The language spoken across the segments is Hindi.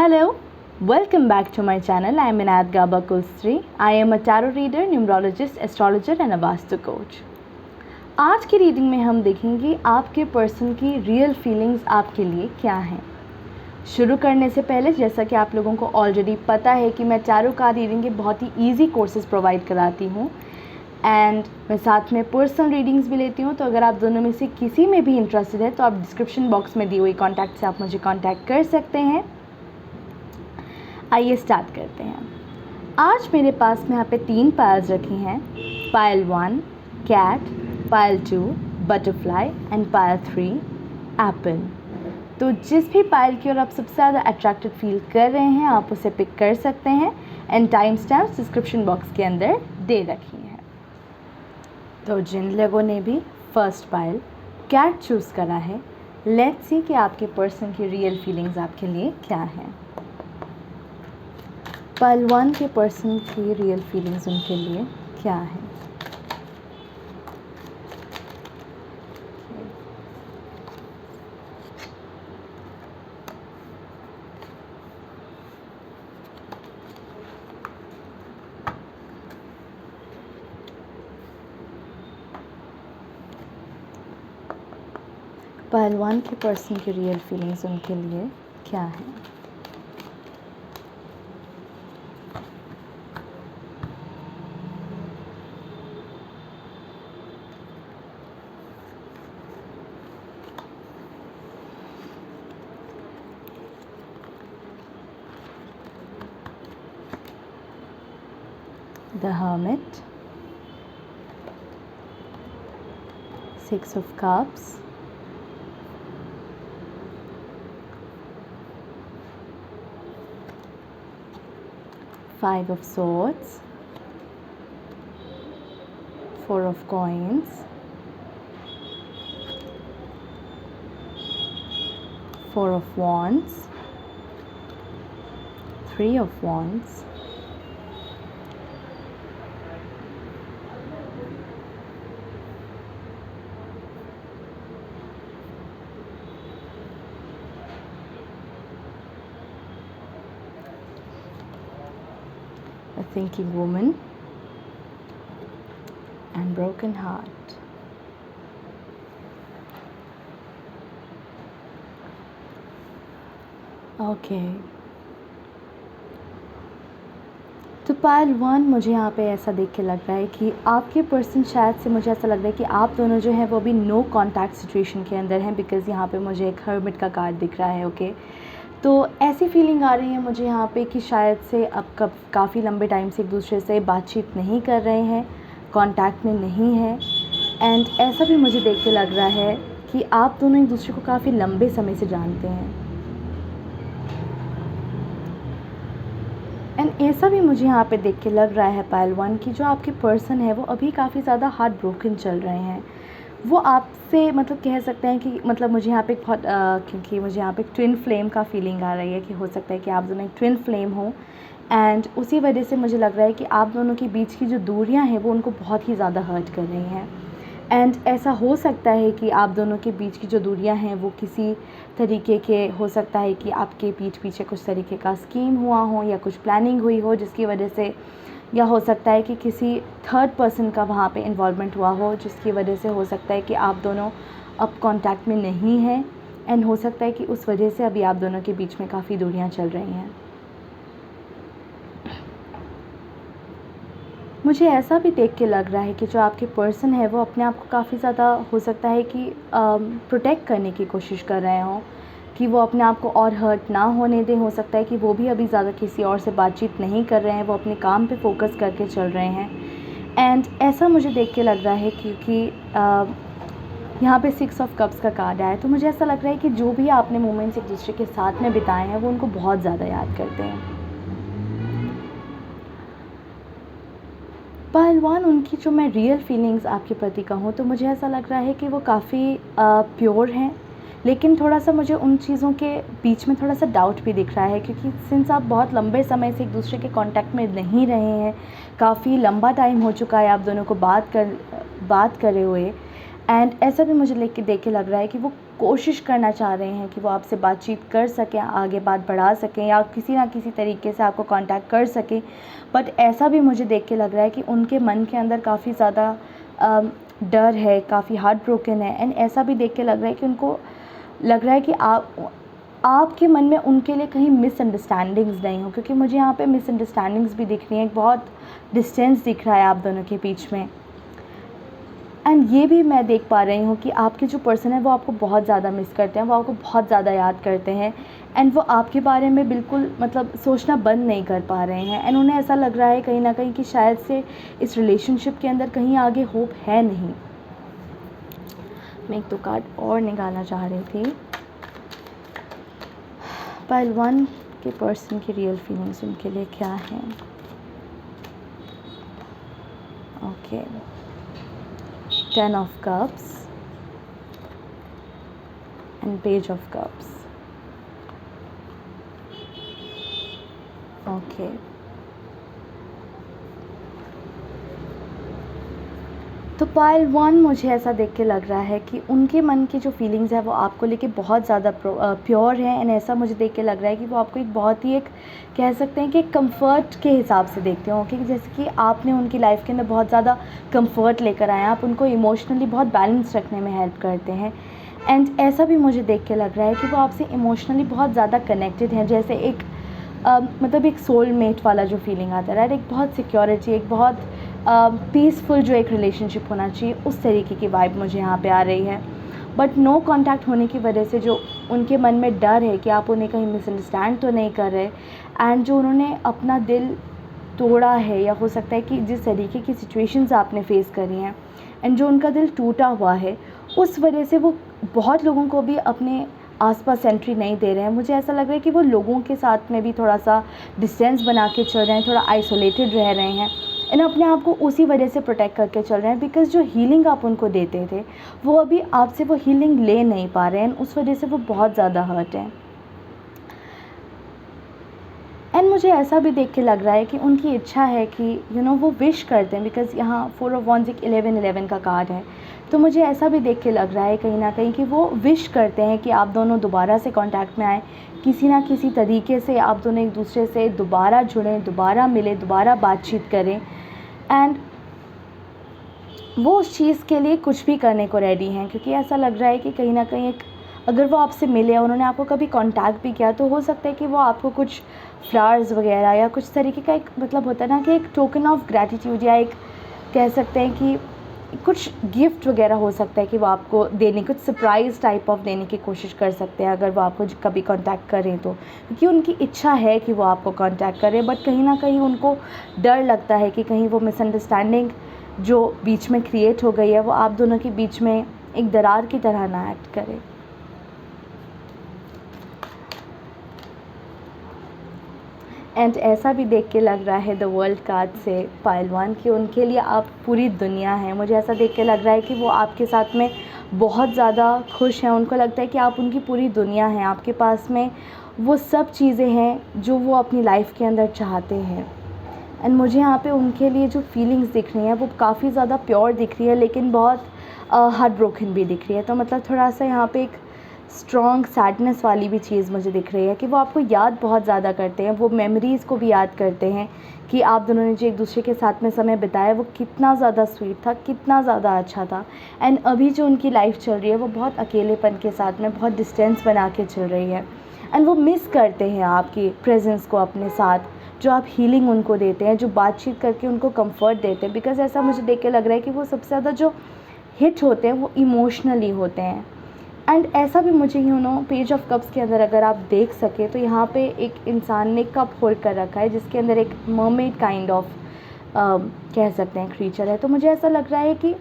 Hello, welcome back to my channel. I am Inayat Gaba Kulsri. I am a tarot reader, numerologist, astrologer and a Vastu coach. आज की रीडिंग में हम देखेंगे आपके पर्सन की रियल फीलिंग्स आपके लिए क्या हैं। शुरू करने से पहले जैसा कि आप लोगों को ऑलरेडी पता है कि मैं टैरो कार्ड रीडिंग के बहुत ही ईजी कोर्सेज प्रोवाइड कराती हूँ एंड मैं साथ में पर्सनल रीडिंग्स भी लेती हूँ। तो अगर आप दोनों में से किसी में भी इंटरेस्टेड है तो आप डिस्क्रिप्शन बॉक्स में दी हुई कॉन्टैक्ट से आप मुझे कॉन्टैक्ट कर सकते हैं। आइए स्टार्ट करते हैं। आज मेरे पास में यहाँ पे 3 पायल्स रखी हैं। Pile 1 cat, pile 2 butterfly and pile 3 apple. तो जिस भी पायल की ओर आप सबसे ज़्यादा अट्रैक्टेड फील कर रहे हैं आप उसे पिक कर सकते हैं and time stamps description box के अंदर दे रखी हैं। तो जिन लोगों ने भी फर्स्ट पायल कैट चूज़ करा है, लेट्स सी कि आपके पर्सन की रियल फीलिंग्स आपके लिए क्या हैं। पायल 1 के पर्सन की रियल फीलिंग्स उनके लिए क्या है। पायल 1 के पर्सन की रियल फीलिंग्स उनके लिए क्या है। The Hermit, 6 of Cups, Five of Swords, 4 of Coins, 4 of Wands, 3 of Wands, a thinking woman and broken heart. Okay तो पायल 1 मुझे यहाँ पे ऐसा देख के लग रहा है कि आपके पर्सन शायद से मुझे ऐसा लग रहा है कि आप दोनों जो हैं वो अभी नो कॉन्टैक्ट सिचुएशन के अंदर हैं बिकॉज़ यहाँ पे मुझे एक हर्मिट का कार्ड दिख रहा है। ओके तो ऐसी फीलिंग आ रही है मुझे यहाँ पे कि शायद से अब काफ़ी लंबे टाइम से एक दूसरे से बातचीत नहीं कर रहे हैं, कांटेक्ट में नहीं है एंड ऐसा भी मुझे देख के लग रहा है कि आप दोनों एक दूसरे को काफ़ी लंबे समय से जानते हैं एंड ऐसा भी मुझे यहाँ पे देख के लग रहा है पायल 1 की जो आपके पर्सन है वो अभी काफ़ी ज़्यादा हार्ट ब्रोकन चल रहे हैं। वो आपसे मतलब कह सकते हैं कि मतलब मुझे यहाँ पे बहुत क्योंकि मुझे यहाँ पे ट्विन फ्लेम का फीलिंग आ रही है कि हो सकता है कि आप दोनों एक ट्विन फ्लेम हो एंड उसी वजह से मुझे लग रहा है कि आप दोनों के बीच की जो दूरियां हैं वो उनको बहुत ही ज़्यादा हर्ट कर रही हैं एंड ऐसा हो सकता है कि आप दोनों के बीच की जो दूरियां हैं वो किसी तरीके के हो सकता है कि आपके पीठ पीछे कुछ तरीके का स्कीम हुआ हो या कुछ प्लानिंग हुई हो जिसकी वजह से, या हो सकता है कि किसी थर्ड पर्सन का वहाँ पे इन्वॉल्वमेंट हुआ हो जिसकी वजह से हो सकता है कि आप दोनों अब कांटेक्ट में नहीं हैं एंड हो सकता है कि उस वजह से अभी आप दोनों के बीच में काफ़ी दूरियां चल रही हैं। मुझे ऐसा भी देख के लग रहा है कि जो आपके पर्सन है वो अपने आप को काफ़ी ज़्यादा हो सकता है कि प्रोटेक्ट करने की कोशिश कर रहे हों कि वो अपने आप को और हर्ट ना होने दें। हो सकता है कि वो भी अभी ज़्यादा किसी और से बातचीत नहीं कर रहे हैं, वो अपने काम पे फोकस करके चल रहे हैं एंड ऐसा मुझे देख के लग रहा है क्योंकि यहाँ पे 6 ऑफ कप्स का कार्ड आया तो मुझे ऐसा लग रहा है कि जो भी आपने मोमेंट्स एक दूसरे के साथ में बिताए हैं वो उनको बहुत ज़्यादा याद करते हैं। पायल 1 उनकी जो मैं रियल फीलिंग्स आपके प्रति कहूँ तो मुझे ऐसा लग रहा है कि वो काफ़ी प्योर हैं लेकिन थोड़ा सा मुझे उन चीज़ों के बीच में थोड़ा सा डाउट भी दिख रहा है क्योंकि सिंस आप बहुत लंबे समय से एक दूसरे के कांटेक्ट में नहीं रहे हैं, काफ़ी लंबा टाइम हो चुका है आप दोनों को बात करे हुए एंड ऐसा भी मुझे देख के लग रहा है कि वो कोशिश करना चाह रहे हैं कि वो आपसे बातचीत कर सकें, आगे बात बढ़ा सकें या किसी ना किसी तरीके से आपको कांटेक्ट कर सकें। बट ऐसा भी मुझे देख के लग रहा है कि उनके मन के अंदर काफ़ी ज़्यादा डर है, काफ़ी हार्ट ब्रोकन है। एंड ऐसा भी देख के लग रहा है कि उनको लग रहा है कि आपके मन में उनके लिए कहीं मिसअंडरस्टैंडिंग्स नहीं हो, क्योंकि मुझे यहाँ पे मिसअंडरस्टैंडिंग्स भी दिख रही हैं, बहुत डिस्टेंस दिख रहा है आप दोनों के बीच में। एंड ये भी मैं देख पा रही हूँ कि आपके जो पर्सन है वो आपको बहुत ज़्यादा मिस करते हैं, वो आपको बहुत ज़्यादा याद करते हैं। एंड वो आपके बारे में बिल्कुल मतलब सोचना बंद नहीं कर पा रहे हैं। एंड उन्हें ऐसा लग रहा है कहीं ना कहीं कि शायद से इस रिलेशनशिप के अंदर कहीं आगे होप है नहीं। मैं एक दो कार्ड और निकालना चाह रही थी। पाइल 1 के पर्सन की रियल फीलिंग्स उनके लिए क्या हैं? Okay, 10 of cups and page of cups. Okay. तो पाइल 1 मुझे ऐसा देख के लग रहा है कि उनके मन की जो फीलिंग्स है वो आपको लेके बहुत ज़्यादा प्योर है। एंड ऐसा मुझे देख के लग रहा है कि वो आपको एक बहुत ही एक कह सकते हैं कि एक कंफर्ट के हिसाब से देखते हो, कि जैसे कि आपने उनकी लाइफ के अंदर बहुत ज़्यादा कंफर्ट लेकर आए, आप उनको इमोशनली बहुत बैलेंस रखने में हेल्प करते हैं। एंड ऐसा भी मुझे देख के लग रहा है कि वो आपसे इमोशनली बहुत ज़्यादा कनेक्टेड हैं, जैसे एक मतलब एक सोलमेट वाला जो फीलिंग आता है, राइट, एक बहुत सिक्योरिटी, एक बहुत पीसफुल जो एक रिलेशनशिप होना चाहिए, उस तरीके की वाइब मुझे यहाँ पे आ रही है। बट नो कांटेक्ट होने की वजह से जो उनके मन में डर है कि आप उन्हें कहीं मिसअंडरस्टैंड तो नहीं कर रहे, एंड जो उन्होंने अपना दिल तोड़ा है, या हो सकता है कि जिस तरीके की सिचुएशंस आपने फेस करी हैं एंड जो उनका दिल टूटा हुआ है, उस वजह से वो बहुत लोगों को भी अपने आसपास एंट्री नहीं दे रहे हैं। मुझे ऐसा लग रहा है कि वो लोगों के साथ में भी थोड़ा सा डिस्टेंस बना के चल रहे हैं, थोड़ा आइसोलेटेड रह रहे हैं, एंड अपने आप को उसी वजह से प्रोटेक्ट करके चल रहे हैं। बिकॉज़ जो हीलिंग आप उनको देते थे वो अभी आपसे वो हीलिंग ले नहीं पा रहे हैं, उस वजह से वो बहुत ज़्यादा हर्ट हैं। एंड मुझे ऐसा भी देख के लग रहा है कि उनकी इच्छा है कि वो विश करते हैं, बिकॉज़ यहाँ 4 ऑफ वॉन्ड्स एक 11-11 का कार्ड है। तो मुझे ऐसा भी देख के लग रहा है कहीं ना कहीं कि वो विश करते हैं कि आप दोनों दोबारा से कांटेक्ट में आएँ, किसी ना किसी तरीके से आप दोनों एक दूसरे से दोबारा जुड़ें, दोबारा मिलें, दोबारा बातचीत करें। एंड वो उस चीज़ के लिए कुछ भी करने को रेडी हैं, क्योंकि ऐसा लग रहा है कि कहीं ना कहीं एक अगर वो आपसे मिले, उन्होंने आपको कभी कांटेक्ट भी किया, तो हो सकता है कि वो आपको कुछ फ्लावर्स वगैरह या कुछ तरीके का एक मतलब होता है ना कि एक टोकन ऑफ ग्रैटिट्यूड, या एक कह सकते हैं कि कुछ गिफ्ट वगैरह हो सकता है कि वो आपको देने, कुछ सरप्राइज़ टाइप ऑफ देने की कोशिश कर सकते हैं अगर वो आपको कभी कांटेक्ट करें तो, क्योंकि उनकी इच्छा है कि वो आपको कांटेक्ट करें। बट कहीं ना कहीं उनको डर लगता है कि कहीं वो मिसअंडरस्टैंडिंग जो बीच में क्रिएट हो गई है वो आप दोनों के बीच में एक दरार की तरह ना एक्ट करे। एंड ऐसा भी देख के लग रहा है द वर्ल्ड कार्ड से पाइल 1 कि उनके लिए आप पूरी दुनिया है। मुझे ऐसा देख के लग रहा है कि वो आपके साथ में बहुत ज़्यादा खुश हैं, उनको लगता है कि आप उनकी पूरी दुनिया हैं, आपके पास में वो सब चीज़ें हैं जो वो अपनी लाइफ के अंदर चाहते हैं। एंड मुझे यहाँ पे उनके लिए जो फीलिंग्स दिख रही हैं वो काफ़ी ज़्यादा प्योर दिख रही है, लेकिन बहुत हार्ट ब्रोकन भी दिख रही है। तो मतलब थोड़ा सा यहाँ पे एक स्ट्रॉन्ग सैडनेस वाली भी चीज़ मुझे दिख रही है कि वो आपको याद बहुत ज़्यादा करते हैं, वो मेमोरीज़ को भी याद करते हैं कि आप दोनों ने जो एक दूसरे के साथ में समय बिताया वो कितना ज़्यादा स्वीट था, कितना ज़्यादा अच्छा था। एंड अभी जो उनकी लाइफ चल रही है वो बहुत अकेलेपन के साथ में, बहुत डिस्टेंस बना के चल रही है। एंड वो मिस करते हैं आपकी प्रेजेंस को अपने साथ, जो आप हीलिंग उनको देते हैं, जो बातचीत करके उनको कंफर्ट देते हैं। बिकॉज़ ऐसा मुझे देख के लग रहा है कि वो सबसे ज़्यादा जो हिट होते हैं वो इमोशनली होते हैं। एंड ऐसा भी मुझे पेज ऑफ कप्स के अंदर अगर आप देख सके तो यहाँ पे एक इंसान ने कप होल्ड कर रखा है जिसके अंदर एक मरमेड काइंड ऑफ कह सकते हैं क्रीचर है। तो मुझे ऐसा लग रहा है कि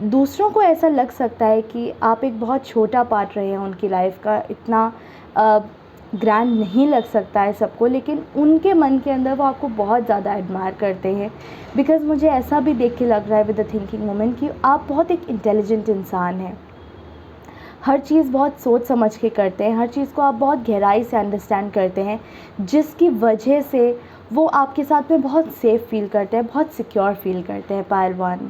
दूसरों को ऐसा लग सकता है कि आप एक बहुत छोटा पार्ट रहे हैं उनकी लाइफ का, इतना ग्रैंड नहीं लग सकता है सबको, लेकिन उनके मन के अंदर वो आपको बहुत ज़्यादा एडमायर करते हैं। बिकॉज़ मुझे ऐसा भी देख के लग रहा है विद द थिंकिंग वुमन कि आप बहुत एक इंटेलिजेंट इंसान हैं, हर चीज़ बहुत सोच समझ के करते हैं, हर चीज़ को आप बहुत गहराई से अंडरस्टैंड करते हैं, जिसकी वजह से वो आपके साथ में बहुत सेफ़ फील करते हैं, बहुत सिक्योर फील करते हैं पाइल 1।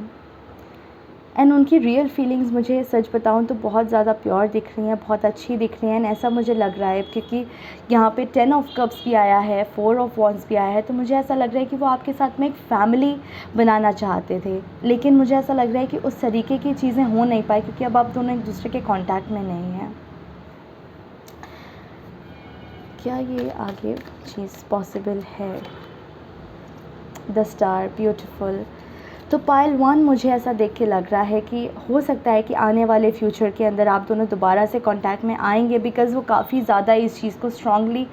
एंड उनकी रियल फीलिंग्स मुझे सच बताऊं तो बहुत ज़्यादा प्योर दिख रही हैं, बहुत अच्छी दिख रही हैं। एंड ऐसा मुझे लग रहा है क्योंकि यहाँ पे 10 ऑफ कप्स भी आया है, 4 ऑफ वॉन्ड्स भी आया है, तो मुझे ऐसा लग रहा है कि वो आपके साथ में एक फ़ैमिली बनाना चाहते थे, लेकिन मुझे ऐसा लग रहा है कि उस तरीके की चीज़ें हो नहीं पाई क्योंकि अब आप दोनों एक दूसरे के कॉन्टैक्ट में नहीं हैं। क्या ये आगे चीज़ पॉसिबल है? The star, beautiful. तो पाइल 1 मुझे ऐसा देख के लग रहा है कि हो सकता है कि आने वाले फ्यूचर के अंदर आप दोनों दोबारा से कांटेक्ट में आएंगे, बिकॉज़ वो काफ़ी ज़्यादा इस चीज़ को स्ट्रांगली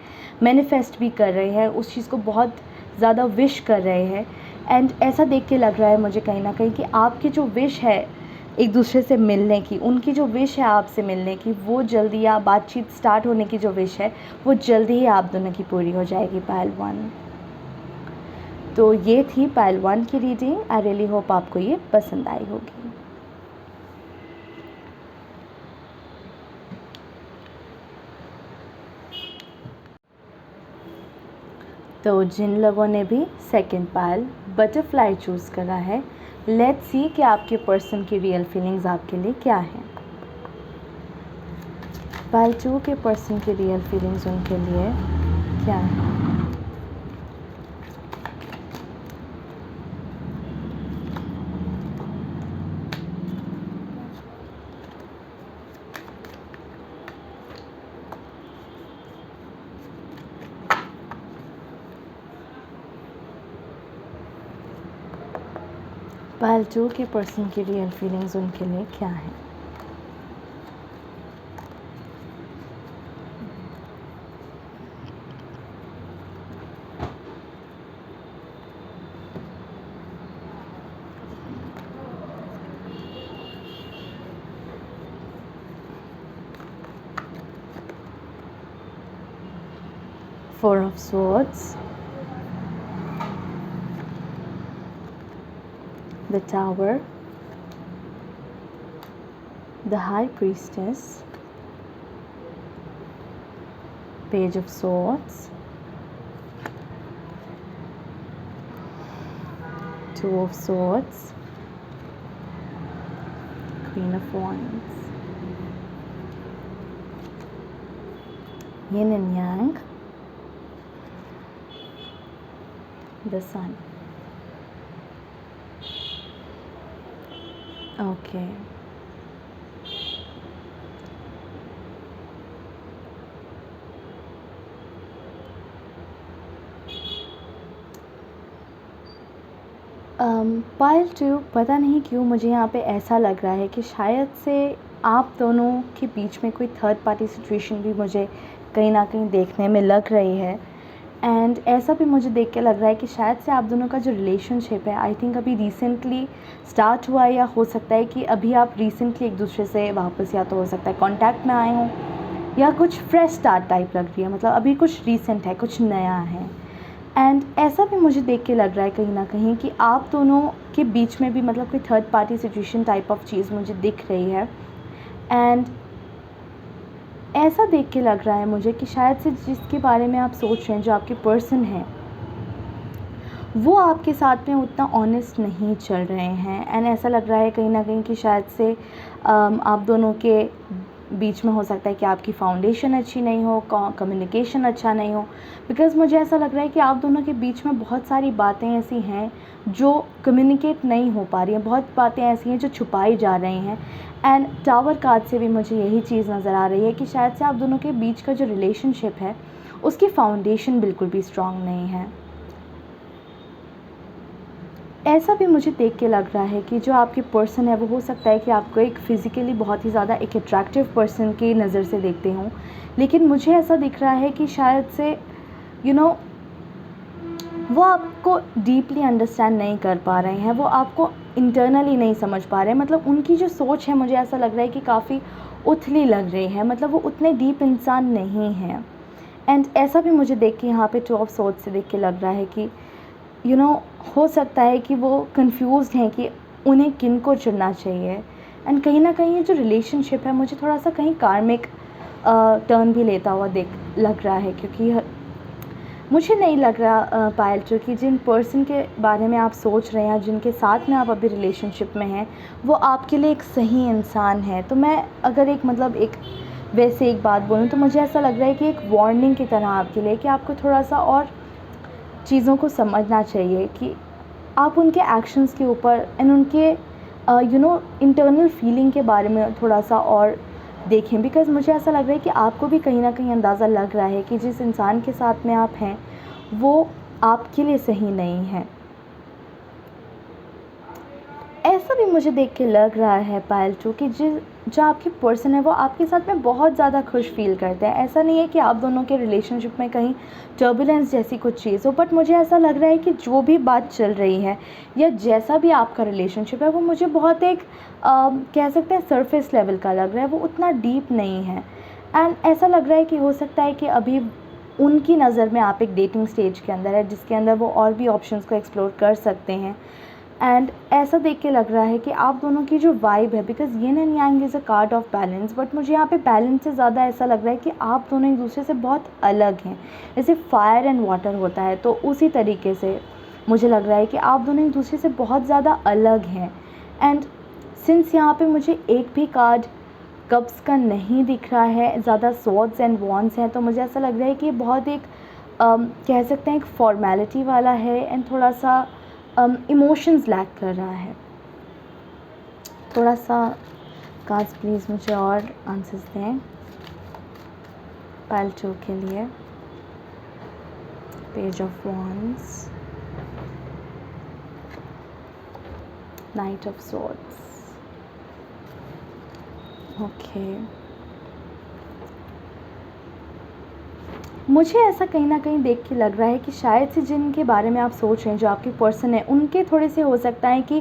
मैनिफेस्ट भी कर रहे हैं, उस चीज़ को बहुत ज़्यादा विश कर रहे हैं। एंड ऐसा देख के लग रहा है मुझे कहीं ना कहीं कि आपकी जो विश है एक दूसरे से मिलने की, उनकी जो विश है आपसे मिलने की, वो जल्दी, या बातचीत स्टार्ट होने की जो विश है वो जल्दी ही आप दोनों की पूरी हो जाएगी पाइल 1। तो ये थी पाइल 1 की रीडिंग। आई रियली होप आपको ये पसंद आई होगी। तो जिन लोगों ने भी सेकंड पाइल बटरफ्लाई चूज़ करा है, लेट्स सी कि आपके पर्सन की रियल फीलिंग्स आपके लिए क्या है। पाइल 2 के पर्सन की रियल फीलिंग्स उनके लिए क्या है? पाइल 2 के पर्सन की रियल फीलिंग्स उनके लिए क्या है? Four of Swords, the Tower, the High Priestess, Page of Swords, Two of Swords, Queen of Wands, Yin and Yang, the Sun. Okay. Pile 2, पता नहीं क्यों मुझे यहाँ पे ऐसा लग रहा है कि शायद से आप दोनों के बीच में कोई थर्ड पार्टी सिचुएशन भी मुझे कहीं ना कहीं देखने में लग रही है। एंड ऐसा भी मुझे देख के लग रहा है कि शायद से आप दोनों का जो रिलेशनशिप है, आई थिंक अभी रिसेंटली स्टार्ट हुआ है, या हो सकता है कि अभी आप रिसेंटली एक दूसरे से वापस, या तो हो सकता है कांटेक्ट में आए हों, या कुछ फ्रेश स्टार्ट टाइप लग रही है, मतलब अभी कुछ रीसेंट है, कुछ नया है। एंड ऐसा भी मुझे देख के लग रहा है कहीं ना कहीं कि आप दोनों के बीच में भी मतलब कोई third party situation type of चीज़ मुझे दिख रही है। एंड ऐसा देख के लग रहा है मुझे कि शायद से जिसके बारे में आप सोच रहे हैं, जो आपके पर्सन हैं, वो आपके साथ में उतना ऑनेस्ट नहीं चल रहे हैं। एंड ऐसा लग रहा है कहीं ना कहीं कि शायद से आप दोनों के बीच में हो सकता है कि आपकी फाउंडेशन अच्छी नहीं हो, कम्युनिकेशन अच्छा नहीं हो, बिकॉज़ मुझे ऐसा लग रहा है कि आप दोनों के बीच में बहुत सारी बातें ऐसी हैं जो कम्युनिकेट नहीं हो पा रही हैं, बहुत बातें ऐसी हैं जो छुपाई जा रही हैं। एंड टावर कार्ड से भी मुझे यही चीज़ नज़र आ रही है कि शायद से आप दोनों के बीच का जो रिलेशनशिप है उसकी फाउंडेशन बिल्कुल भी स्ट्रॉन्ग नहीं है। ऐसा भी मुझे देख के लग रहा है कि जो आपके पर्सन है वो हो सकता है कि आपको एक फ़िज़िकली बहुत ही ज़्यादा एक अट्रैक्टिव पर्सन की नज़र से देखते हों, लेकिन मुझे ऐसा दिख रहा है कि शायद से वो आपको डीपली अंडरस्टैंड नहीं कर पा रहे हैं, वो आपको इंटरनली नहीं समझ पा रहे हैं। मतलब उनकी जो सोच है मुझे ऐसा लग रहा है कि काफ़ी उथली लग रही है, मतलब वो उतने डीप इंसान नहीं हैं। एंड ऐसा भी मुझे देख के यहाँ पे 2 ऑफ सोर्ड्स से देख के लग रहा है कि हो सकता है कि वो कंफ्यूज्ड हैं कि उन्हें किन को चुनना चाहिए। एंड कहीं ना कहीं ये जो रिलेशनशिप है मुझे थोड़ा सा कहीं कार्मिक टर्न भी लेता हुआ लग रहा है, क्योंकि मुझे नहीं लग रहा पायल जो कि जिन पर्सन के बारे में आप सोच रहे हैं, जिनके साथ में आप अभी रिलेशनशिप में हैं, वो आपके लिए एक सही इंसान है। तो मैं अगर एक मतलब एक वैसे एक बात बोलूँ तो मुझे ऐसा लग रहा है कि एक वार्निंग की तरह आपके लिए कि आपको थोड़ा सा और चीज़ों को समझना चाहिए कि आप उनके एक्शंस के ऊपर एंड उनके इंटरनल फीलिंग के बारे में थोड़ा सा और देखें। बिकॉज़ मुझे ऐसा लग रहा है कि आपको भी कहीं ना कहीं अंदाज़ा लग रहा है कि जिस इंसान के साथ में आप हैं वो आपके लिए सही नहीं है। ऐसा भी मुझे देख के लग रहा है पायल टू कि जो आपकी पर्सन है वो आपके साथ में बहुत ज़्यादा खुश फील करते हैं। ऐसा नहीं है कि आप दोनों के रिलेशनशिप में कहीं टर्बुलेंस जैसी कुछ चीज़ हो, बट मुझे ऐसा लग रहा है कि जो भी बात चल रही है या जैसा भी आपका रिलेशनशिप है वो मुझे बहुत एक कह सकते हैं सरफेस लेवल का लग रहा है, वो उतना डीप नहीं है। एंड ऐसा लग रहा है कि हो सकता है कि अभी उनकी नज़र में आप एक डेटिंग स्टेज के अंदर है जिसके अंदर वो और भी ऑप्शंस को एक्सप्लोर कर सकते हैं। एंड ऐसा देख के लग रहा है कि आप दोनों की जो वाइब है, because yin and yang is a card of balance, but मुझे यहाँ पे बैलेंस से ज़्यादा ऐसा लग रहा है कि आप दोनों एक दूसरे से बहुत अलग हैं। जैसे फायर एंड वाटर होता है तो उसी तरीके से मुझे लग रहा है कि आप दोनों एक दूसरे से बहुत ज़्यादा अलग हैं। एंड सिंस यहाँ पे मुझे एक भी कार्ड कप्स का नहीं दिख रहा है, ज़्यादा स्वॉर्ड्स एंड वॉन्ड्स हैं, तो मुझे ऐसा लग रहा है कि ये बहुत एक कह सकते हैं एक फॉर्मेलिटी वाला है एंड थोड़ा सा इमोशंस लैक कर रहा है। थोड़ा सा कार्ड्स प्लीज़ मुझे और आंसर्स दें पायल टू के लिए। Page of wands, night of swords, okay. मुझे ऐसा कहीं ना कहीं देख के लग रहा है कि शायद से जिनके बारे में आप सोच रहे हैं, जो आपके पर्सन है, उनके थोड़े से हो सकता है कि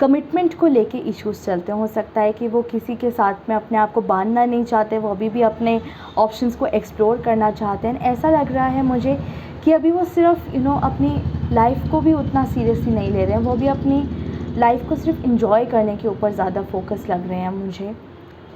कमिटमेंट को लेके इश्यूज़ चलते हैं। हो सकता है कि वो किसी के साथ में अपने आप को बांधना नहीं चाहते, वो अभी भी अपने ऑप्शंस को एक्सप्लोर करना चाहते हैं। ऐसा लग रहा है मुझे कि अभी वो सिर्फ अपनी लाइफ को भी उतना सीरियसली नहीं ले रहे हैं, वो भी अपनी लाइफ को सिर्फ इंजॉय करने के ऊपर ज़्यादा फोकस लग रहे हैं मुझे।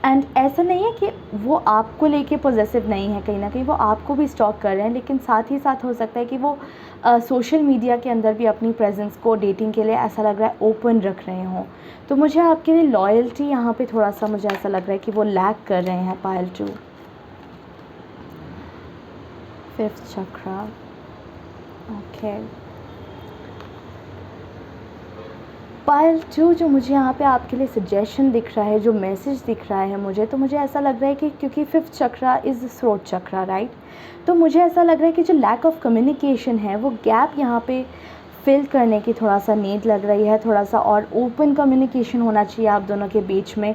एंड ऐसा नहीं है कि वो आपको लेके पॉजेसिव नहीं है, कहीं ना कहीं वो आपको भी स्टॉक कर रहे हैं, लेकिन साथ ही साथ हो सकता है कि वो सोशल मीडिया के अंदर भी अपनी प्रेजेंस को डेटिंग के लिए ऐसा लग रहा है ओपन रख रहे हों। तो मुझे आपके लिए लॉयल्टी यहाँ पे थोड़ा सा मुझे ऐसा लग रहा है कि वो लैक कर रहे हैं पायल टू। Fifth chakra, okay. पायल टू जो मुझे यहाँ पे आपके लिए सजेशन दिख रहा है, जो मैसेज दिख रहा है मुझे, तो मुझे ऐसा लग रहा है कि क्योंकि fifth chakra is throat chakra, right, तो मुझे ऐसा लग रहा है कि जो लैक ऑफ कम्युनिकेशन है वो गैप यहाँ पे फिल करने की थोड़ा सा नीड लग रही है। थोड़ा सा और ओपन कम्युनिकेशन होना चाहिए आप दोनों के बीच में,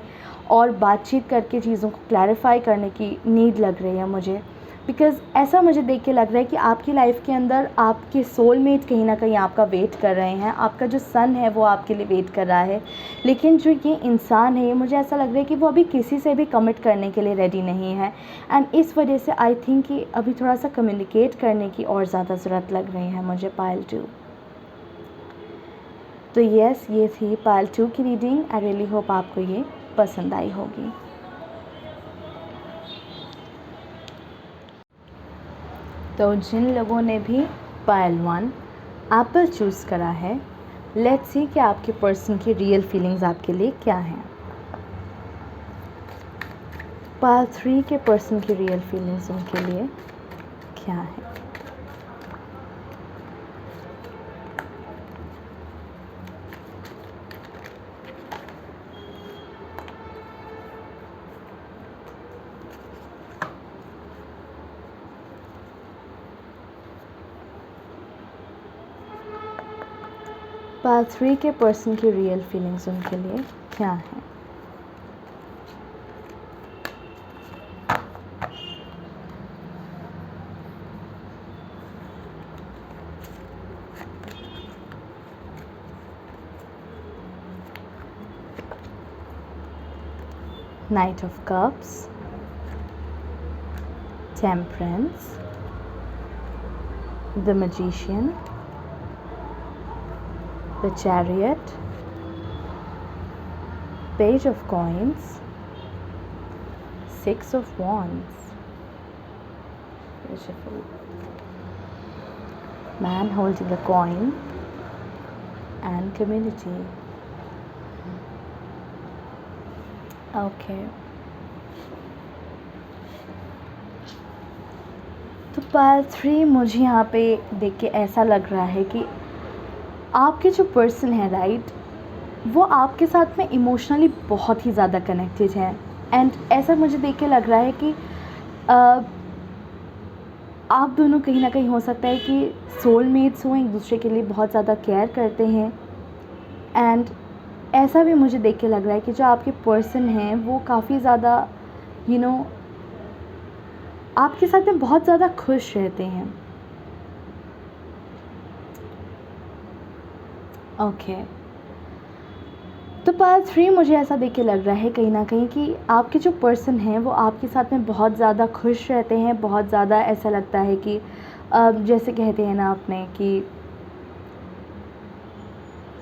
और बातचीत करके चीज़ों को क्लैरिफाई करने की नीड लग रही है मुझे। बिकॉज़ ऐसा मुझे देख के लग रहा है कि आपकी लाइफ के अंदर आपके सोलमेट कहीं ना कहीं आपका वेट कर रहे हैं, आपका जो सन है वो आपके लिए वेट कर रहा है। लेकिन जो ये इंसान है, ये मुझे ऐसा लग रहा है कि वो अभी किसी से भी कमिट करने के लिए रेडी नहीं है। एंड इस वजह से आई थिंक कि अभी थोड़ा सा कम्युनिकेट करने की और ज़्यादा ज़रूरत लग रही है मुझे पायल टू। तो यस, ये थी पायल टू की रीडिंग। आई रियली होप आपको ये पसंद आई होगी। तो जिन लोगों ने भी पायल वन एप्पल चूज़ करा है, लेट्स सी कि आपके पर्सन की रियल फीलिंग्स आपके लिए क्या हैं। पायल थ्री के पर्सन की रियल फीलिंग्स उनके लिए क्या है। पायल थ्री के पर्सन की रियल फीलिंग्स उनके लिए क्या है। Knight of Cups, Temperance, the Magician, the Chariot, Page of Coins, Six of Wands. Beautiful. man holding a coin and community. Okay. तो पार्ट 3 मुझे यहाँ पे देख के ऐसा लग रहा है कि आपके जो पर्सन है राइट, वो आपके साथ में इमोशनली बहुत ही ज़्यादा कनेक्टेड है। एंड ऐसा मुझे देख के लग रहा है कि आप दोनों कहीं ना कहीं हो सकता है कि सोलमेट्स हों, एक दूसरे के लिए बहुत ज़्यादा केयर करते हैं। एंड ऐसा भी मुझे देख के लग रहा है कि जो आपके पर्सन हैं वो काफ़ी ज़्यादा आपके साथ में बहुत ज़्यादा खुश रहते हैं। ओके। तो पार्ट 3 मुझे ऐसा देख के लग रहा है कहीं ना कहीं कि आपके जो पर्सन हैं वो आपके साथ में बहुत ज़्यादा खुश रहते हैं, बहुत ज़्यादा ऐसा लगता है कि जैसे कहते हैं ना आपने कि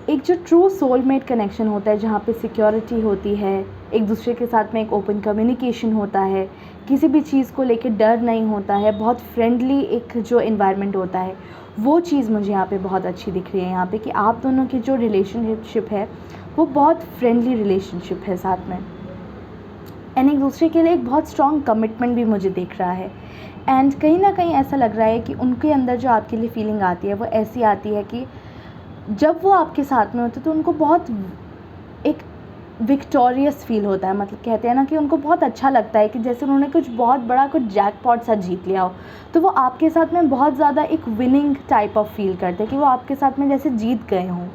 एक जो ट्रू सोलमेट कनेक्शन होता है जहाँ पे सिक्योरिटी होती है, एक दूसरे के साथ में एक ओपन कम्युनिकेशन होता है, किसी भी चीज़ को लेके डर नहीं होता है, बहुत फ्रेंडली एक जो एनवायरनमेंट होता है, वो चीज़ मुझे यहाँ पे बहुत अच्छी दिख रही है यहाँ पे कि आप दोनों की जो रिलेशनशिप है वो बहुत फ्रेंडली रिलेशनशिप है साथ में। एंड एक दूसरे के लिए एक बहुत स्ट्रॉन्ग कमिटमेंट भी मुझे दिख रहा है। एंड कहीं ना कहीं ऐसा लग रहा है कि उनके अंदर जो आपके लिए फीलिंग आती है वो ऐसी आती है कि जब वो आपके साथ में होते तो उनको बहुत एक विक्टोरियस फील होता है। मतलब कहते हैं ना कि उनको बहुत अच्छा लगता है कि जैसे उन्होंने कुछ बहुत बड़ा कुछ जैकपॉट सा जीत लिया हो, तो वो आपके साथ में बहुत ज़्यादा एक विनिंग टाइप ऑफ फील करते हैं कि वो आपके साथ में जैसे जीत गए हों।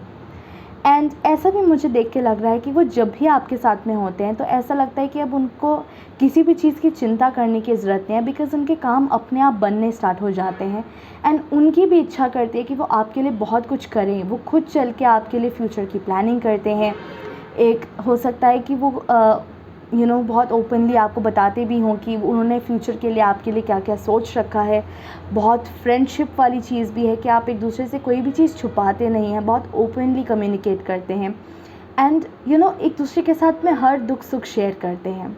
एंड ऐसा भी मुझे देख के लग रहा है कि वो जब भी आपके साथ में होते हैं तो ऐसा लगता है कि अब उनको किसी भी चीज़ की चिंता करने की ज़रूरत नहीं है, बिकॉज़ उनके काम अपने आप बनने स्टार्ट हो जाते हैं। एंड उनकी भी इच्छा करती है कि वो आपके लिए बहुत कुछ करें, वो खुद चल के आपके लिए फ्यूचर की प्लानिंग करते हैं। एक हो सकता है कि वो बहुत ओपनली आपको बताते भी हों कि उन्होंने फ्यूचर के लिए आपके लिए क्या क्या सोच रखा है। बहुत फ्रेंडशिप वाली चीज़ भी है कि आप एक दूसरे से कोई भी चीज़ छुपाते नहीं हैं, बहुत ओपनली कम्युनिकेट करते हैं। एंड एक दूसरे के साथ में हर दुख सुख शेयर करते हैं।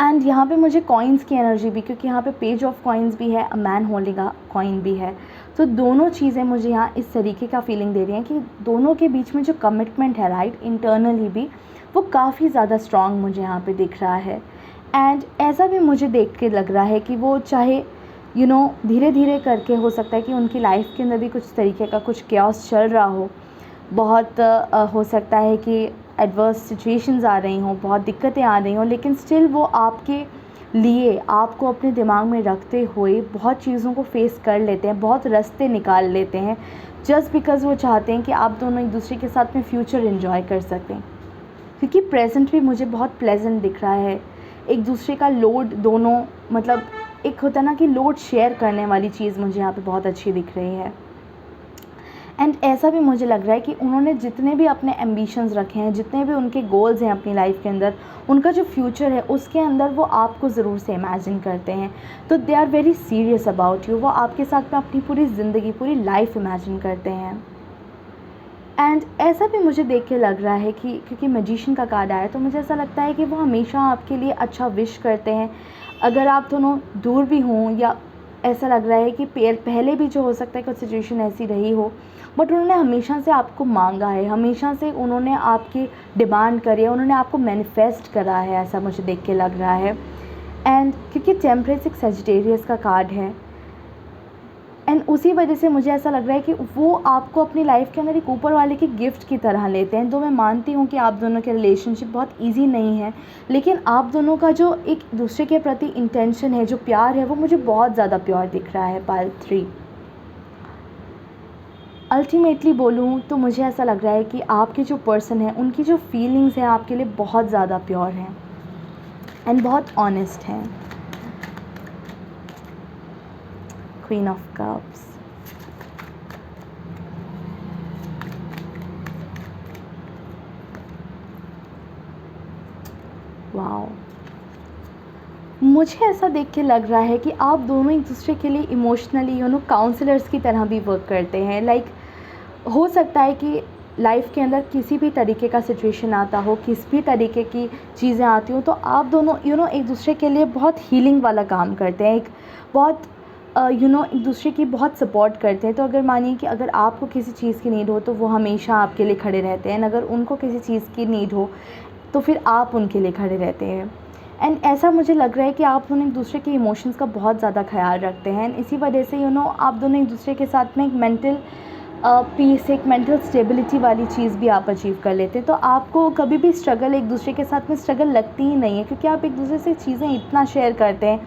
एंड यहाँ पे मुझे कॉइन्स की एनर्जी भी, क्योंकि यहाँ पे पेज ऑफ कॉइन्स भी है, a man holding a coin भी है, तो दोनों चीज़ें मुझे यहाँ इस तरीके का फीलिंग दे रही हैं कि दोनों के बीच में जो कमिटमेंट है राइट, इंटरनली भी वो काफ़ी ज़्यादा स्ट्रॉन्ग मुझे यहाँ पे दिख रहा है। एंड ऐसा भी मुझे देख के लग रहा है कि वो चाहे धीरे धीरे करके हो सकता है कि उनकी लाइफ के अंदर भी कुछ तरीके का कुछ कैओस चल रहा हो, बहुत हो सकता है कि एडवर्स सिचुएशंस आ रही हों, बहुत दिक्कतें आ रही हों, लेकिन स्टिल वो आपके लिए आपको अपने दिमाग में रखते हुए बहुत चीज़ों को फेस कर लेते हैं, बहुत रास्ते निकाल लेते हैं, जस्ट बिकॉज़ वो चाहते हैं कि आप दोनों एक दूसरे के साथ में फ्यूचर एंजॉय कर सकें। क्योंकि प्रेजेंट भी मुझे बहुत प्लेजेंट दिख रहा है, एक दूसरे का लोड दोनों, मतलब एक होता है ना कि लोड शेयर करने वाली चीज़ मुझे यहाँ पे बहुत अच्छी दिख रही है। एंड ऐसा भी मुझे लग रहा है कि उन्होंने जितने भी अपने एम्बिशंस रखे हैं, जितने भी उनके गोल्स हैं अपनी लाइफ के अंदर, उनका जो फ्यूचर है उसके अंदर वो आपको ज़रूर से इमेजिन करते हैं। तो they are very serious about you, वो आपके साथ में अपनी पूरी ज़िंदगी, पूरी लाइफ इमेजिन करते हैं। एंड ऐसा भी मुझे देख के लग रहा है कि क्योंकि मैजिशियन का कार्ड आया तो मुझे ऐसा लगता है कि वो हमेशा आपके लिए अच्छा विश करते हैं। अगर आप दोनों दूर भी हों, या ऐसा लग रहा है कि पहले भी जो हो सकता है कुछ सिचुएशन ऐसी रही हो, बट उन्होंने हमेशा से आपको मांगा है, हमेशा से उन्होंने आपकी डिमांड करी है, उन्होंने आपको मैनिफेस्ट करा है, ऐसा मुझे देख के लग रहा है। एंड क्योंकि टेम्परेचर एक सजिटेरियस का कार्ड है, एंड उसी वजह से मुझे ऐसा लग रहा है कि वो आपको अपनी लाइफ के अंदर एक ऊपर वाले की गिफ्ट की तरह लेते हैं। तो मैं मानती हूँ कि आप दोनों के रिलेशनशिप बहुत इजी नहीं है, लेकिन आप दोनों का जो एक दूसरे के प्रति इंटेंशन है, जो प्यार है, वो मुझे बहुत ज़्यादा प्योर दिख रहा है। पार्ट 3 अल्टीमेटली बोलूँ तो मुझे ऐसा लग रहा है कि आपके जो पर्सन है उनकी जो फीलिंग्स हैं आपके लिए बहुत ज़्यादा प्योर हैं एंड बहुत ऑनेस्ट हैं। क्वीन ऑफ कप्स, वाओ, मुझे ऐसा देख के लग रहा है कि आप दोनों एक दूसरे के लिए इमोशनली काउंसलर्स की तरह भी वर्क करते हैं। लाइक हो सकता है कि लाइफ के अंदर किसी भी तरीके का सिचुएशन आता हो, किसी भी तरीके की चीज़ें आती हो, तो आप दोनों एक दूसरे के लिए बहुत हीलिंग वाला काम करते हैं, एक बहुत एक दूसरे की बहुत सपोर्ट करते हैं। तो अगर मानिए कि अगर आपको किसी चीज़ की नीड हो तो वो हमेशा आपके लिए खड़े रहते हैं, अगर उनको किसी चीज़ की नीड हो तो फिर आप उनके लिए खड़े रहते हैं। एंड ऐसा मुझे लग रहा है कि आप दोनों एक दूसरे के इमोशंस का बहुत ज़्यादा ख्याल रखते हैं। इसी वजह से आप दोनों एक दूसरे के साथ में एक मेंटल पीस, एक मेंटल स्टेबिलिटी वाली चीज़ भी आप अचीव कर लेते हैं। तो आपको कभी भी स्ट्रगल, एक दूसरे के साथ में स्ट्रगल लगती ही नहीं है, क्योंकि आप एक दूसरे से चीज़ें इतना शेयर करते हैं,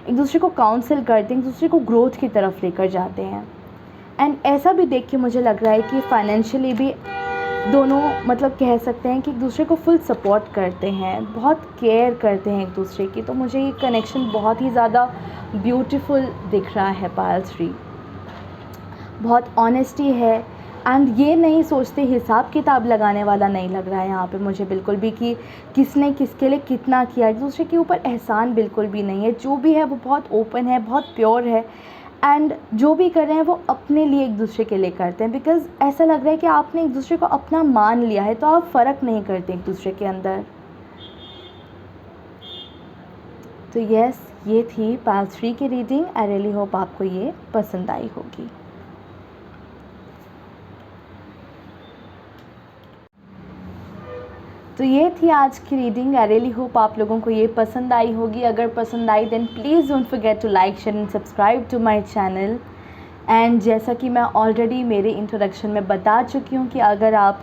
एक दूसरे को काउंसिल करते हैं, एक दूसरे को ग्रोथ की तरफ लेकर जाते हैं। एंड ऐसा भी देख के मुझे लग रहा है कि फाइनेंशियली भी दोनों कह सकते हैं कि एक दूसरे को फुल सपोर्ट करते हैं, बहुत केयर करते हैं एक दूसरे की। तो मुझे ये कनेक्शन बहुत ही ज़्यादा ब्यूटीफुल दिख रहा है पायल 3। बहुत ऑनेस्टी है एंड ये नहीं सोचते, हिसाब किताब लगाने वाला नहीं लग रहा है यहाँ पे मुझे बिल्कुल भी कि किसने किसके लिए कितना किया। एक दूसरे के ऊपर एहसान बिल्कुल भी नहीं है। जो भी है वो बहुत ओपन है, बहुत प्योर है एंड जो भी कर रहे हैं वो अपने लिए एक दूसरे के लिए करते हैं। बिकॉज़ ऐसा लग रहा है कि आपने एक दूसरे को अपना मान लिया है, तो आप फ़र्क नहीं करते एक दूसरे के अंदर। तो यस, ये थी पायल 3 की रीडिंग। आई रियली होप आपको ये पसंद आई होगी। तो ये थी आज की रीडिंग। आई रियली होप आप लोगों को ये पसंद आई होगी। अगर पसंद आई then please don't forget to like, share and subscribe to my channel. And जैसा कि मैं ऑलरेडी मेरे इंट्रोडक्शन में बता चुकी हूँ कि अगर आप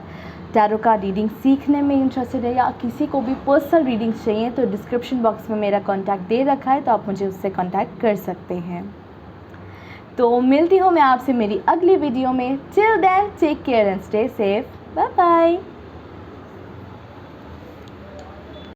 टैरो का रीडिंग सीखने में इंटरेस्टेड है या किसी को भी पर्सनल रीडिंग्स चाहिए तो डिस्क्रिप्शन बॉक्स में मेरा कॉन्टैक्ट दे रखा है, तो आप मुझे उससे कॉन्टैक्ट कर सकते हैं। तो मिलती हूँ मैं आपसे मेरी अगली वीडियो में। Till then take care and stay safe. Bye bye.